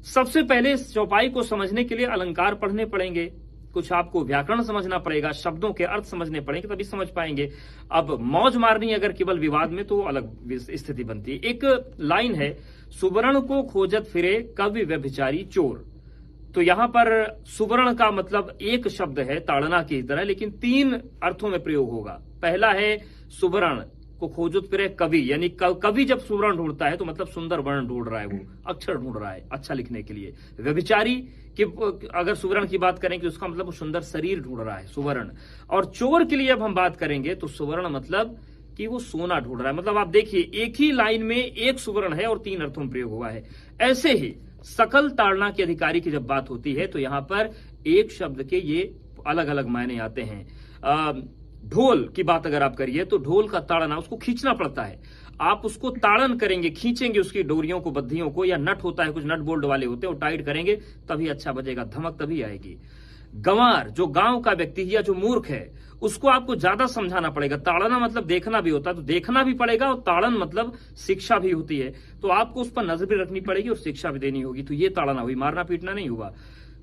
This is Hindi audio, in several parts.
सबसे पहले इस चौपाई को समझने के लिए अलंकार पढ़ने पड़ेंगे, कुछ आपको व्याकरण समझना पड़ेगा, शब्दों के अर्थ समझने पड़ेंगे, तभी समझ पाएंगे। अब मौज मारनी अगर केवल विवाद में तो अलग स्थिति बनती है। एक लाइन है, सुवर्ण को खोजत फिरे कवि व्यभिचारी चोर। तो यहां पर सुवर्ण का मतलब एक शब्द है ताड़ना की तरह, लेकिन 3 अर्थों में प्रयोग होगा। पहला है सुवर्ण को खोजत फिरे कवि, यानी कवि जब सुवर्ण ढूंढता है तो मतलब सुंदर वर्ण ढूंढ रहा है, वो अक्षर ढूंढ रहा है अच्छा लिखने के लिए। व्यभिचारी कि अगर सुवर्ण की बात करेंगे तो उसका मतलब वो सुंदर शरीर ढूंढ रहा है, सुवर्ण। और चोर के लिए अब हम बात करेंगे तो सुवर्ण मतलब कि वो सोना ढूंढ रहा है। मतलब आप देखिए एक ही लाइन में एक सुवर्ण है और 3 अर्थों में प्रयोग हुआ है। ऐसे ही सकल ताड़ना के अधिकारी की जब बात होती है तो यहां पर एक शब्द के ये अलग अलग मायने आते हैं। ढोल की बात अगर आप करिए तो ढोल का ताड़ना, उसको खींचना पड़ता है। आप उसको ताड़न करेंगे, खींचेंगे उसकी डोरियों को, बद्धियों को, या नट होता है, कुछ नट बोल्ट वाले होते हैं, वो टाइट करेंगे तभी अच्छा बजेगा, धमक तभी आएगी। गंवार जो गांव का व्यक्ति या जो मूर्ख है उसको आपको ज्यादा समझाना पड़ेगा। ताड़ना मतलब देखना भी होता है, तो देखना भी पड़ेगा, और ताड़न मतलब शिक्षा भी होती है, तो आपको उस पर नजर भी रखनी पड़ेगी और शिक्षा भी देनी होगी। तो ये ताड़ना हुई, मारना पीटना नहीं हुआ।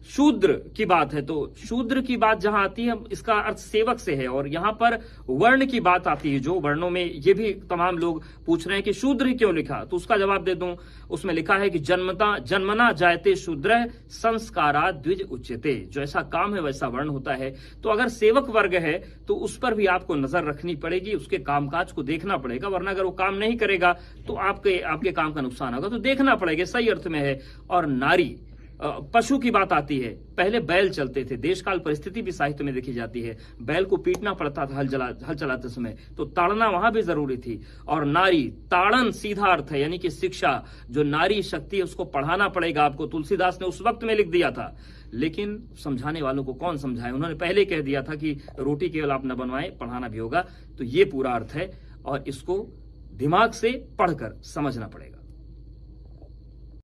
शूद्र की बात है तो शूद्र की बात जहां आती है इसका अर्थ सेवक से है, और यहां पर वर्ण की बात आती है। जो वर्णों में ये भी तमाम लोग पूछ रहे हैं कि शूद्र ही क्यों लिखा, तो उसका जवाब दे दूं। उसमें लिखा है कि जन्मना जायते शूद्र संस्कारा द्विज उच्यते, जो ऐसा काम है वैसा वर्ण होता है। तो अगर सेवक वर्ग है तो उस पर भी आपको नजर रखनी पड़ेगी, उसके कामकाज को देखना पड़ेगा, वरना अगर वो काम नहीं करेगा तो आपके काम का नुकसान होगा। तो देखना पड़ेगा, सही अर्थ में है। और नारी पशु की बात आती है। पहले बैल चलते थे, देशकाल परिस्थिति भी साहित्य में देखी जाती है, बैल को पीटना पड़ता था हल चलाते समय, तो ताड़ना वहां भी जरूरी थी। और नारी, ताड़न सीधा अर्थ है, यानी कि शिक्षा, जो नारी शक्ति है उसको पढ़ाना पड़ेगा आपको। तुलसीदास ने उस वक्त में लिख दिया था, लेकिन समझाने वालों को कौन समझाए, उन्होंने पहले कह दिया था कि रोटी केवल आप न बनवाएं, पढ़ाना भी होगा। तो ये पूरा अर्थ है और इसको दिमाग से पढ़कर समझना पड़ेगा।